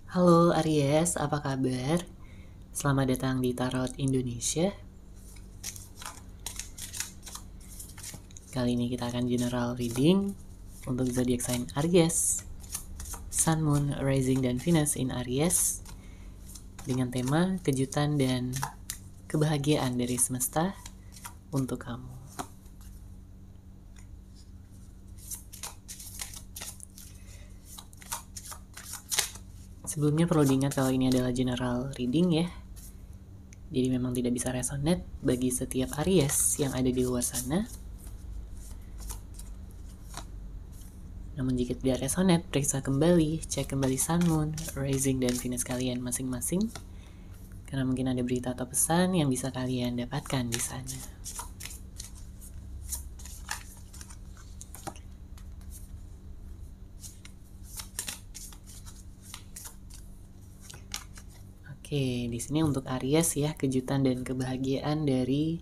Halo Aries, apa kabar? Selamat datang di Tarot Indonesia. Kali ini kita akan general reading untuk zodiak sign Aries, Sun, Moon, Rising, dan Venus in Aries dengan tema kejutan dan kebahagiaan dari semesta untuk kamu. Sebelumnya perlu diingat kalau ini adalah general reading ya. Jadi memang tidak bisa resonate bagi setiap Aries yang ada di luar sana. Namun jika tidak resonate, periksa kembali, cek kembali Sun, Moon, Rising, dan Venus kalian masing-masing. Karena mungkin ada berita atau pesan yang bisa kalian dapatkan di sana. Oke, di sini untuk Aries ya, kejutan dan kebahagiaan dari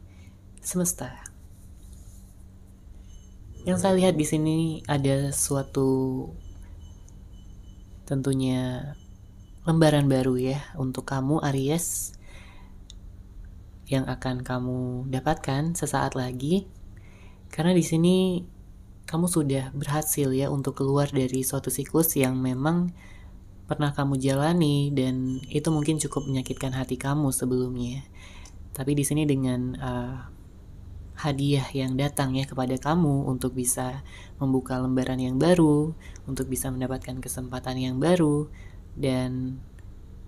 semesta. Yang saya lihat di sini ada suatu tentunya lembaran baru ya untuk kamu Aries yang akan kamu dapatkan sesaat lagi. Karena di sini kamu sudah berhasil ya untuk keluar dari suatu siklus yang memang pernah kamu jalani dan itu mungkin cukup menyakitkan hati kamu sebelumnya. Tapi di sini dengan hadiah yang datang ya kepada kamu untuk bisa membuka lembaran yang baru, untuk bisa mendapatkan kesempatan yang baru, dan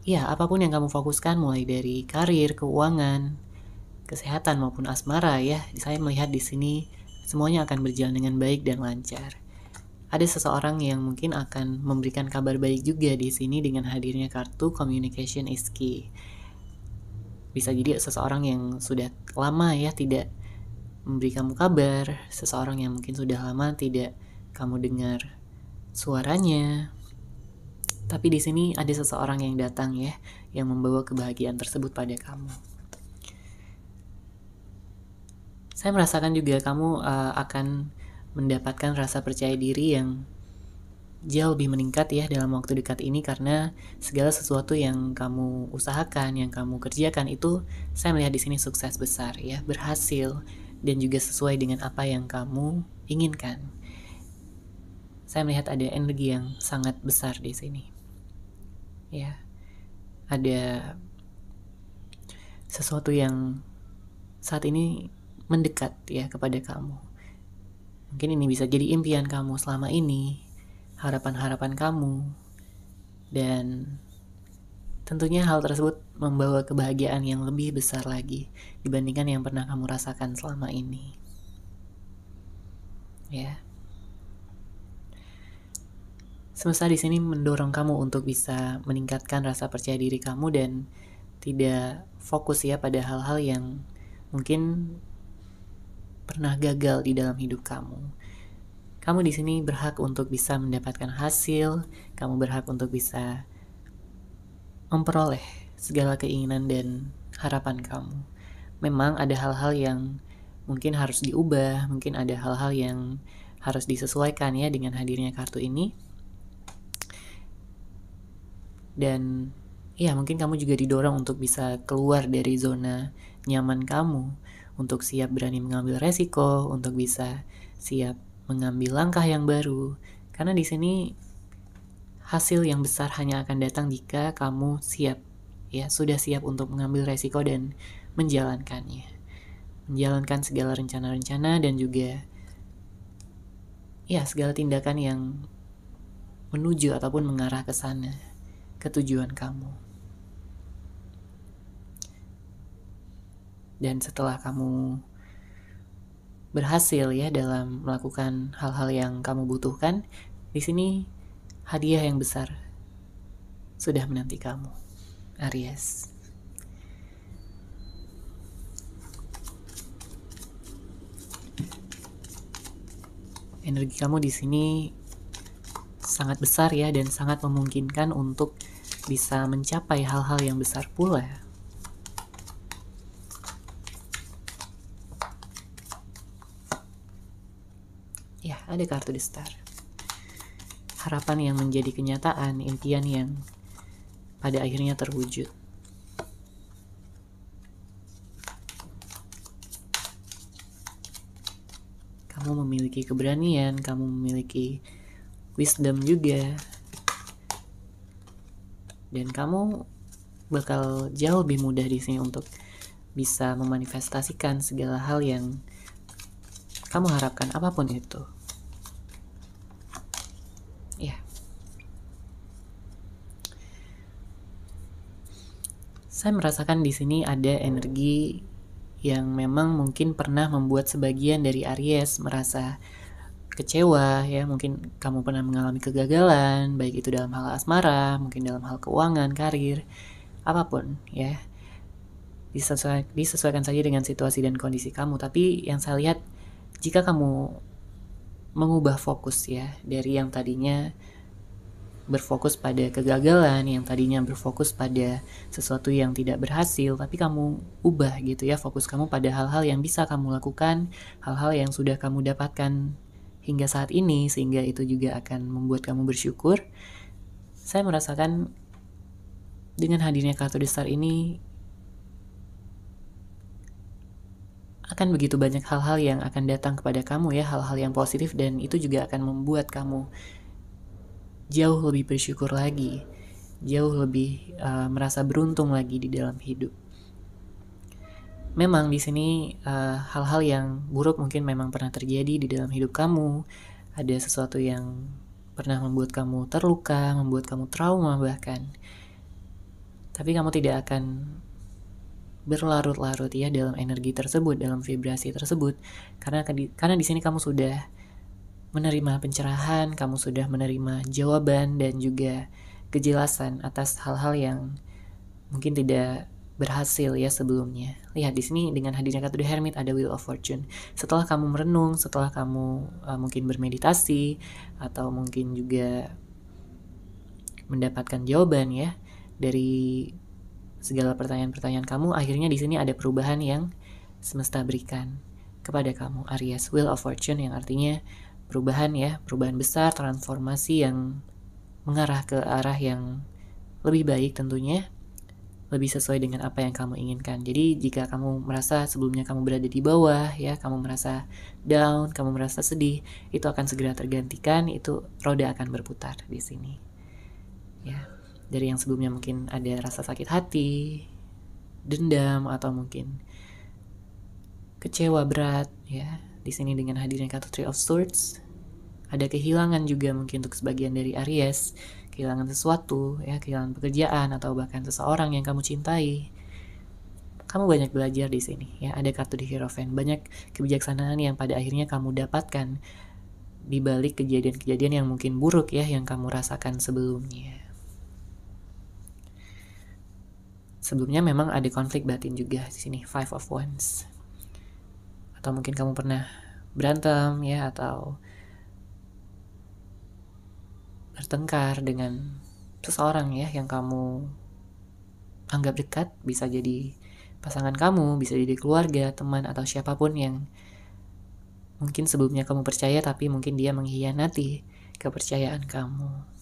ya apapun yang kamu fokuskan mulai dari karir, keuangan, kesehatan maupun asmara ya, saya melihat di sini semuanya akan berjalan dengan baik dan lancar. Ada seseorang yang mungkin akan memberikan kabar baik juga di sini dengan hadirnya kartu communication is key. Bisa jadi seseorang yang sudah lama ya tidak memberi kamu kabar, seseorang yang mungkin sudah lama tidak kamu dengar suaranya. Tapi di sini ada seseorang yang datang ya, yang membawa kebahagiaan tersebut pada kamu. Saya merasakan juga kamu akan mendapatkan rasa percaya diri yang jauh lebih meningkat ya dalam waktu dekat ini karena segala sesuatu yang kamu usahakan, yang kamu kerjakan itu saya melihat di sini sukses besar ya, berhasil dan juga sesuai dengan apa yang kamu inginkan. Saya melihat ada energi yang sangat besar di sini. Ya. Ada sesuatu yang saat ini mendekat ya kepada kamu. Mungkin ini bisa jadi impian kamu selama ini, harapan-harapan kamu, dan tentunya hal tersebut membawa kebahagiaan yang lebih besar lagi dibandingkan yang pernah kamu rasakan selama ini. Ya. Semesta di sini mendorong kamu untuk bisa meningkatkan rasa percaya diri kamu dan tidak fokus ya pada hal-hal yang mungkin pernah gagal di dalam hidup kamu. Kamu di sini berhak untuk bisa mendapatkan hasil, kamu berhak untuk bisa memperoleh segala keinginan dan harapan kamu. Memang ada hal-hal yang mungkin harus diubah, mungkin ada hal-hal yang harus disesuaikan ya dengan hadirnya kartu ini. Dan ya mungkin kamu juga didorong untuk bisa keluar dari zona nyaman kamu, untuk siap berani mengambil resiko, untuk bisa siap mengambil langkah yang baru. Karena di sini hasil yang besar hanya akan datang jika kamu siap, ya sudah siap untuk mengambil resiko dan menjalankannya. Menjalankan segala rencana-rencana dan juga ya segala tindakan yang menuju ataupun mengarah ke sana, ke tujuan kamu. Dan setelah kamu berhasil ya dalam melakukan hal-hal yang kamu butuhkan, di sini hadiah yang besar sudah menanti kamu, Aries. Energi kamu di sini sangat besar ya dan sangat memungkinkan untuk bisa mencapai hal-hal yang besar pula. Ya, ada kartu The Star. Harapan yang menjadi kenyataan, impian yang pada akhirnya terwujud. Kamu memiliki keberanian, kamu memiliki wisdom juga, dan kamu bakal jauh lebih mudah di sini untuk bisa memanifestasikan segala hal yang kamu harapkan, apapun itu. Ya. Saya merasakan di sini ada energi yang memang mungkin pernah membuat sebagian dari Aries merasa kecewa ya, mungkin kamu pernah mengalami kegagalan, baik itu dalam hal asmara, mungkin dalam hal keuangan, karir, apapun ya. Disesuaikan saja dengan situasi dan kondisi kamu, tapi yang saya lihat jika kamu mengubah fokus ya, dari yang tadinya berfokus pada kegagalan, yang tadinya berfokus pada sesuatu yang tidak berhasil, tapi kamu ubah gitu ya, fokus kamu pada hal-hal yang bisa kamu lakukan, hal-hal yang sudah kamu dapatkan hingga saat ini, sehingga itu juga akan membuat kamu bersyukur. Saya merasakan dengan hadirnya kartu The Star ini akan begitu banyak hal-hal yang akan datang kepada kamu ya, hal-hal yang positif, dan itu juga akan membuat kamu jauh lebih bersyukur lagi, jauh lebih merasa beruntung lagi di dalam hidup. Memang di sini hal-hal yang buruk mungkin memang pernah terjadi di dalam hidup kamu. Ada sesuatu yang pernah membuat kamu terluka, membuat kamu trauma bahkan. Tapi kamu tidak akan berlarut-larut ya dalam energi tersebut, dalam vibrasi tersebut, karena di sini kamu sudah menerima pencerahan, kamu sudah menerima jawaban dan juga kejelasan atas hal-hal yang mungkin tidak berhasil ya sebelumnya. Lihat di sini dengan hadirnya kartu The Hermit ada Wheel of Fortune. Setelah kamu merenung, setelah kamu mungkin bermeditasi atau mungkin juga mendapatkan jawaban ya dari segala pertanyaan-pertanyaan kamu, akhirnya di sini ada perubahan yang semesta berikan kepada kamu, Aries. Wheel of Fortune yang artinya perubahan ya, perubahan besar, transformasi yang mengarah ke arah yang lebih baik tentunya, lebih sesuai dengan apa yang kamu inginkan. Jadi jika kamu merasa sebelumnya kamu berada di bawah ya, kamu merasa down, kamu merasa sedih, itu akan segera tergantikan, itu roda akan berputar di sini. Ya, dari yang sebelumnya mungkin ada rasa sakit hati, dendam, atau mungkin kecewa berat ya. Di sini dengan hadirnya kartu Three of Swords, ada kehilangan juga mungkin untuk sebagian dari Aries, kehilangan sesuatu ya, kehilangan pekerjaan atau bahkan seseorang yang kamu cintai. Kamu banyak belajar di sini ya, ada kartu The Hierophant, banyak kebijaksanaan yang pada akhirnya kamu dapatkan di balik kejadian-kejadian yang mungkin buruk ya yang kamu rasakan sebelumnya. Sebelumnya memang ada konflik batin juga di sini, Five of Wands. Atau mungkin kamu pernah berantem ya, atau bertengkar dengan seseorang ya yang kamu anggap dekat, bisa jadi pasangan kamu, bisa jadi keluarga, teman, atau siapapun yang mungkin sebelumnya kamu percaya tapi mungkin dia mengkhianati kepercayaan kamu.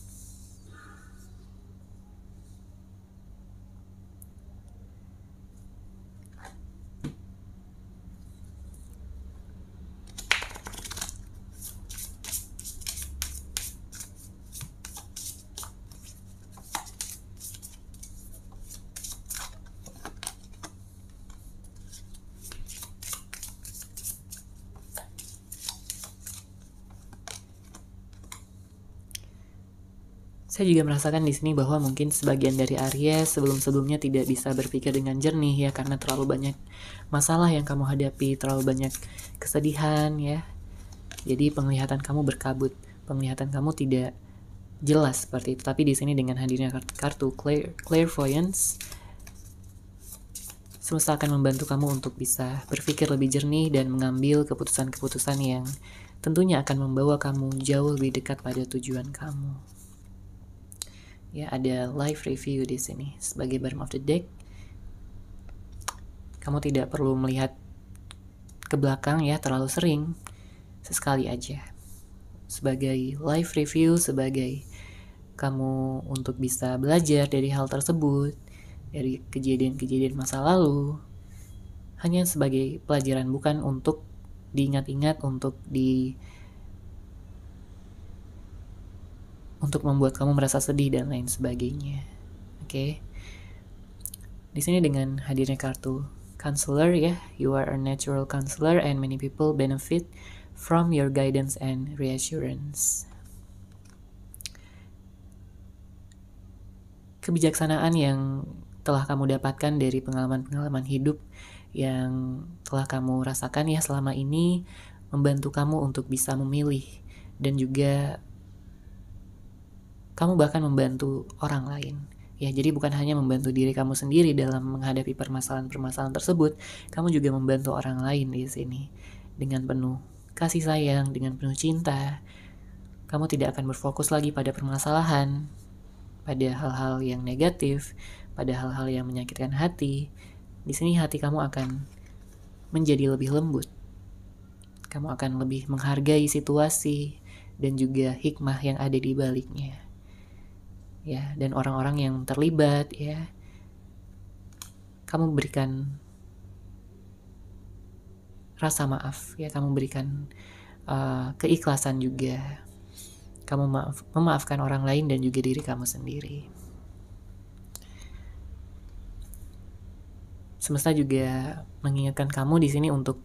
Saya juga merasakan di sini bahwa mungkin sebagian dari Aries sebelum-sebelumnya tidak bisa berpikir dengan jernih ya, karena terlalu banyak masalah yang kamu hadapi, terlalu banyak kesedihan ya. Jadi penglihatan kamu berkabut, penglihatan kamu tidak jelas seperti itu. Tapi di sini dengan hadirnya kartu Clairvoyance, semesta akan membantu kamu untuk bisa berpikir lebih jernih dan mengambil keputusan-keputusan yang tentunya akan membawa kamu jauh lebih dekat pada tujuan kamu. Ya, ada life review di sini sebagai bottom of the deck. Kamu tidak perlu melihat ke belakang ya terlalu sering, sesekali aja. Sebagai life review, sebagai kamu untuk bisa belajar dari hal tersebut, dari kejadian-kejadian masa lalu, hanya sebagai pelajaran, bukan untuk diingat-ingat, untuk membuat kamu merasa sedih dan lain sebagainya. Oke. Di sini dengan hadirnya kartu counselor ya, you are a natural counselor and many people benefit from your guidance and reassurance. Kebijaksanaan yang telah kamu dapatkan dari pengalaman-pengalaman hidup yang telah kamu rasakan ya selama ini membantu kamu untuk bisa memilih, dan juga kamu bahkan membantu orang lain. Ya, jadi bukan hanya membantu diri kamu sendiri dalam menghadapi permasalahan-permasalahan tersebut, kamu juga membantu orang lain di sini dengan penuh kasih sayang, dengan penuh cinta. Kamu tidak akan berfokus lagi pada permasalahan, pada hal-hal yang negatif, pada hal-hal yang menyakitkan hati. Di sini hati kamu akan menjadi lebih lembut. Kamu akan lebih menghargai situasi dan juga hikmah yang ada di baliknya. Ya, dan orang-orang yang terlibat ya. Kamu berikan rasa maaf ya, kamu berikan keikhlasan juga. Kamu memaafkan orang lain dan juga diri kamu sendiri. Semesta juga mengingatkan kamu di sini untuk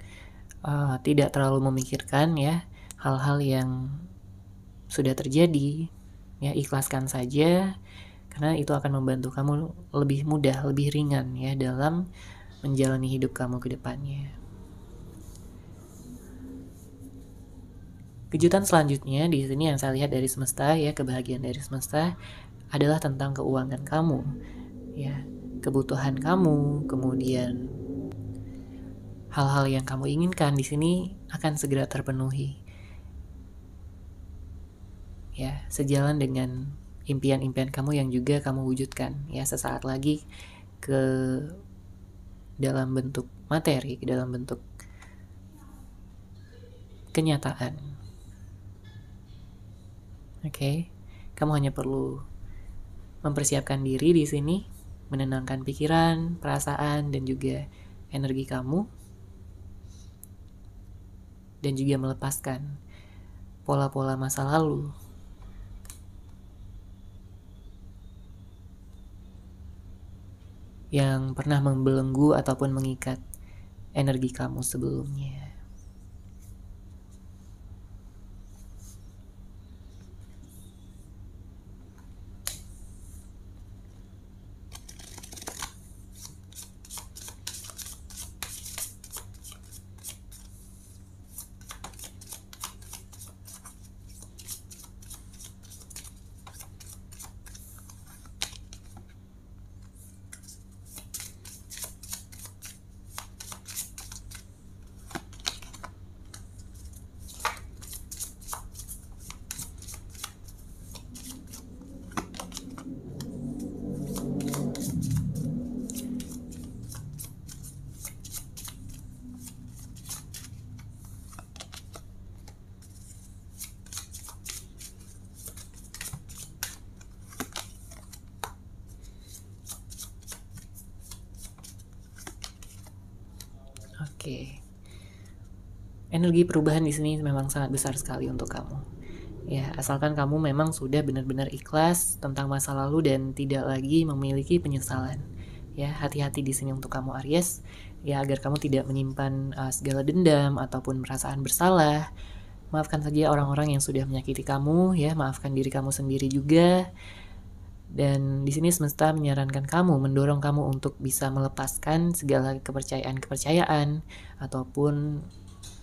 tidak terlalu memikirkan ya hal-hal yang sudah terjadi. Ya, ikhlaskan saja, karena itu akan membantu kamu lebih mudah, lebih ringan ya dalam menjalani hidup kamu ke depannya. Kejutan selanjutnya di sini yang saya lihat dari semesta ya, kebahagiaan dari semesta adalah tentang keuangan kamu. Ya, kebutuhan kamu, kemudian hal-hal yang kamu inginkan di sini akan segera terpenuhi. Ya, sejalan dengan impian-impian kamu yang juga kamu wujudkan ya sesaat lagi ke dalam bentuk materi, ke dalam bentuk kenyataan. Oke, kamu hanya perlu mempersiapkan diri di sini, menenangkan pikiran, perasaan, dan juga energi kamu, dan juga melepaskan pola-pola masa lalu yang pernah membelenggu ataupun mengikat energi kamu sebelumnya. Oke. Energi perubahan di sini memang sangat besar sekali untuk kamu. Ya, asalkan kamu memang sudah benar-benar ikhlas tentang masa lalu dan tidak lagi memiliki penyesalan. Ya, hati-hati di sini untuk kamu Aries, ya, agar kamu tidak menyimpan segala dendam ataupun perasaan bersalah. Maafkan saja orang-orang yang sudah menyakiti kamu, ya, maafkan diri kamu sendiri juga. Dan di sini semesta menyarankan kamu, mendorong kamu untuk bisa melepaskan segala kepercayaan ataupun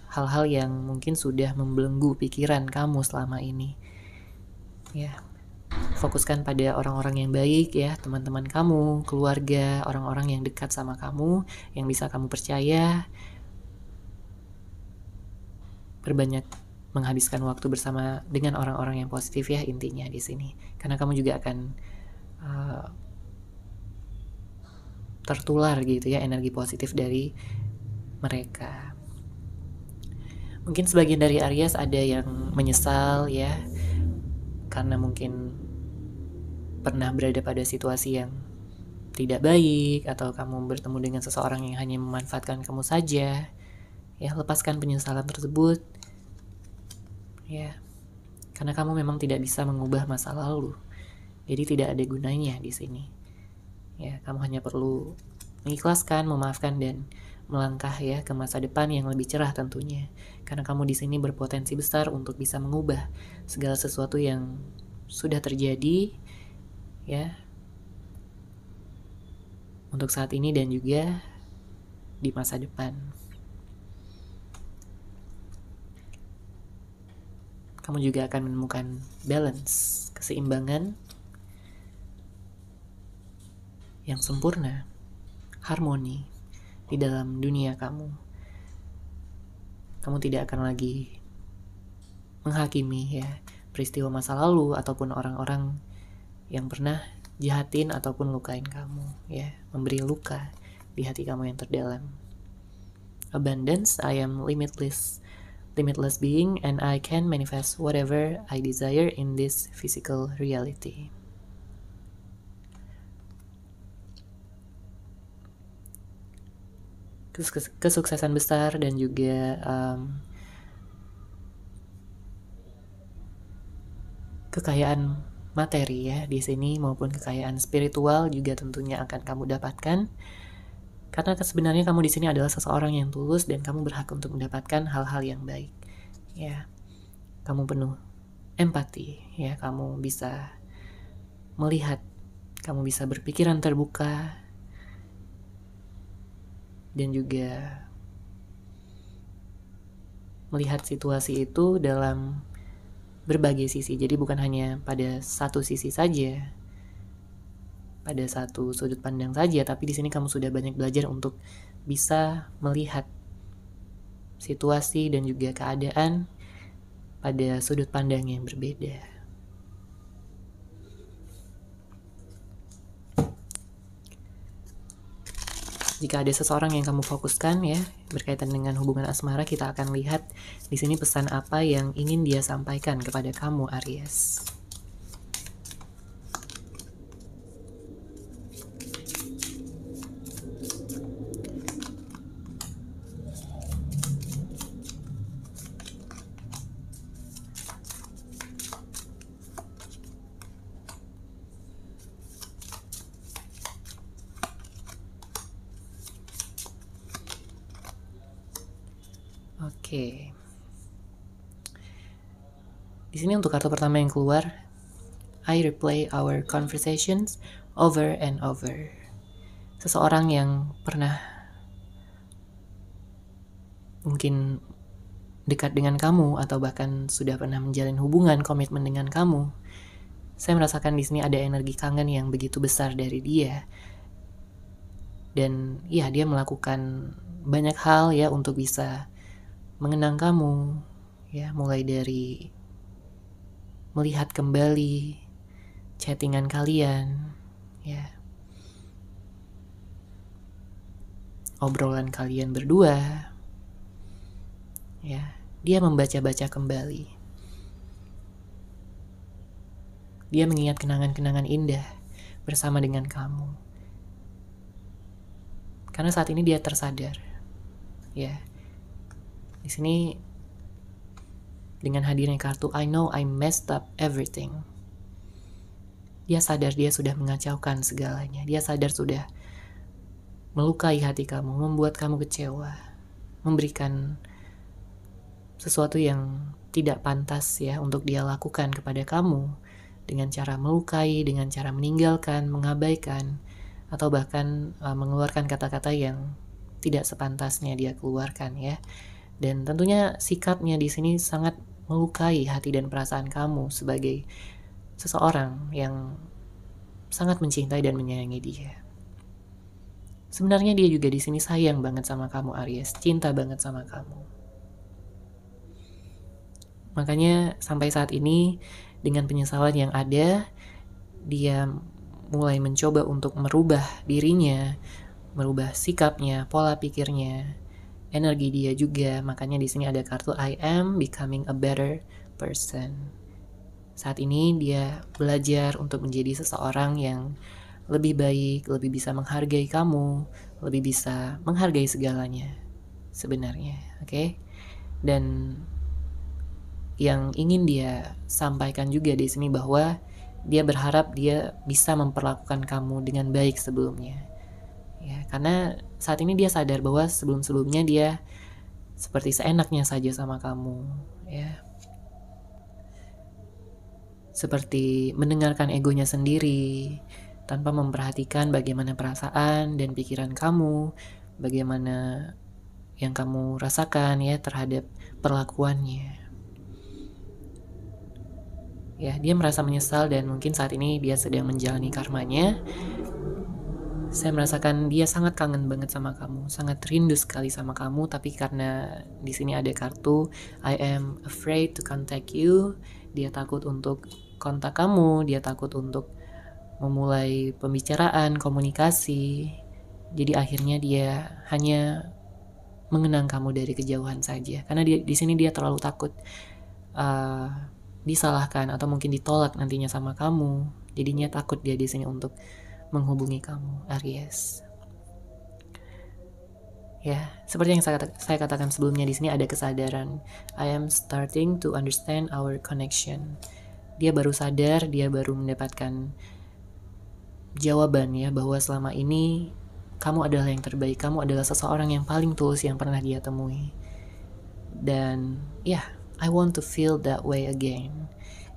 hal-hal yang mungkin sudah membelenggu pikiran kamu selama ini. Ya, fokuskan pada orang-orang yang baik ya, teman-teman kamu, keluarga, orang-orang yang dekat sama kamu, yang bisa kamu percaya. Berbanyak menghabiskan waktu bersama dengan orang-orang yang positif ya intinya di sini. Karena kamu juga akan tertular gitu ya energi positif dari mereka. Mungkin sebagian dari Aries ada yang menyesal ya, karena mungkin pernah berada pada situasi yang tidak baik, atau kamu bertemu dengan seseorang yang hanya memanfaatkan kamu saja, ya lepaskan penyesalan tersebut, ya, karena kamu memang tidak bisa mengubah masa lalu, jadi tidak ada gunanya di sini. Ya, kamu hanya perlu mengikhlaskan, memaafkan, dan melangkah ya ke masa depan yang lebih cerah tentunya. Karena kamu di sini berpotensi besar untuk bisa mengubah segala sesuatu yang sudah terjadi ya untuk saat ini dan juga di masa depan. Kamu juga akan menemukan balance, keseimbangan yang sempurna, harmoni di dalam dunia kamu. Kamu tidak akan lagi menghakimi ya peristiwa masa lalu ataupun orang-orang yang pernah jahatin ataupun lukain kamu ya, memberi luka di hati kamu yang terdalam. Abundance, I am limitless being, and I can manifest whatever I desire in this physical reality. Kesuksesan besar dan juga kekayaan materi ya di sini maupun kekayaan spiritual juga tentunya akan kamu dapatkan, karena sebenarnya kamu di sini adalah seseorang yang tulus dan kamu berhak untuk mendapatkan hal-hal yang baik ya. Kamu penuh empati ya, kamu bisa melihat, kamu bisa berpikiran terbuka dan juga melihat situasi itu dalam berbagai sisi. Jadi bukan hanya pada satu sisi saja, pada satu sudut pandang saja, tapi di sini kamu sudah banyak belajar untuk bisa melihat situasi dan juga keadaan pada sudut pandang yang berbeda. Jika ada seseorang yang kamu fokuskan ya berkaitan dengan hubungan asmara, kita akan lihat di sini pesan apa yang ingin dia sampaikan kepada kamu, Aries. Oke. Di sini untuk kartu pertama yang keluar, I replay our conversations over and over. Seseorang yang pernah mungkin dekat dengan kamu atau bahkan sudah pernah menjalin hubungan komitmen dengan kamu. Saya merasakan di sini ada energi kangen yang begitu besar dari dia. Dan ya, dia melakukan banyak hal ya untuk bisa mengenang kamu ya, mulai dari melihat kembali chattingan kalian ya, obrolan kalian berdua ya, dia membaca-baca kembali, dia mengingat kenangan-kenangan indah bersama dengan kamu, karena saat ini dia tersadar ya. Di sini dengan hadirnya kartu I know I messed up everything, dia sadar dia sudah mengacaukan segalanya. Dia sadar sudah melukai hati kamu, membuat kamu kecewa, memberikan sesuatu yang tidak pantas ya untuk dia lakukan kepada kamu, dengan cara melukai, dengan cara meninggalkan, mengabaikan, atau bahkan mengeluarkan kata-kata yang tidak sepantasnya dia keluarkan ya. Dan tentunya sikapnya di sini sangat melukai hati dan perasaan kamu sebagai seseorang yang sangat mencintai dan menyayangi dia. Sebenarnya dia juga di sini sayang banget sama kamu, Aries, cinta banget sama kamu. Makanya sampai saat ini dengan penyesalan yang ada, dia mulai mencoba untuk merubah dirinya, merubah sikapnya, pola pikirnya, energi dia juga. Makanya di sini ada kartu I am becoming a better person. Saat ini dia belajar untuk menjadi seseorang yang lebih baik, lebih bisa menghargai kamu, lebih bisa menghargai segalanya sebenarnya, oke? Dan yang ingin dia sampaikan juga di sini bahwa dia berharap dia bisa memperlakukan kamu dengan baik sebelumnya. Ya, karena saat ini dia sadar bahwa sebelum-sebelumnya dia seperti seenaknya saja sama kamu, ya. Seperti mendengarkan egonya sendiri, tanpa memperhatikan bagaimana perasaan dan pikiran kamu, bagaimana yang kamu rasakan ya terhadap perlakuannya. Ya, dia merasa menyesal dan mungkin saat ini dia sedang menjalani karmanya. Saya merasakan dia sangat kangen banget sama kamu, sangat rindu sekali sama kamu, tapi karena di sini ada kartu I am afraid to contact you, dia takut untuk kontak kamu, dia takut untuk memulai pembicaraan, komunikasi. Jadi akhirnya dia hanya mengenang kamu dari kejauhan saja, karena di sini dia terlalu takut disalahkan atau mungkin ditolak nantinya sama kamu. Jadinya takut dia di sini untuk menghubungi kamu, Aries. Ya, seperti yang saya katakan sebelumnya, di sini ada kesadaran. I am starting to understand our connection. Dia baru sadar, dia baru mendapatkan jawaban ya bahwa selama ini kamu adalah yang terbaik, kamu adalah seseorang yang paling tulus yang pernah dia temui. Dan ya, I want to feel that way again.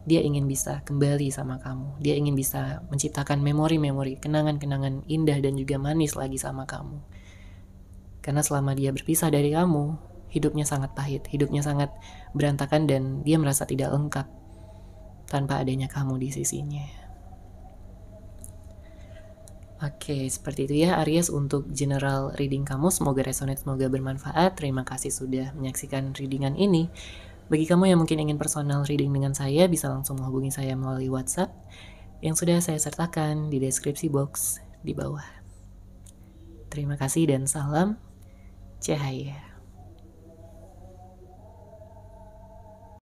Dia ingin bisa kembali sama kamu. Dia ingin bisa menciptakan memori-memori, kenangan-kenangan indah dan juga manis lagi sama kamu. Karena selama dia berpisah dari kamu, hidupnya sangat pahit, hidupnya sangat berantakan dan dia merasa tidak lengkap tanpa adanya kamu di sisinya. Oke, seperti itu ya Aries untuk general reading kamu. Semoga resonate, semoga bermanfaat. Terima kasih sudah menyaksikan readingan ini. Bagi kamu yang mungkin ingin personal reading dengan saya, bisa langsung menghubungi saya melalui WhatsApp yang sudah saya sertakan di deskripsi box di bawah. Terima kasih dan salam cahaya.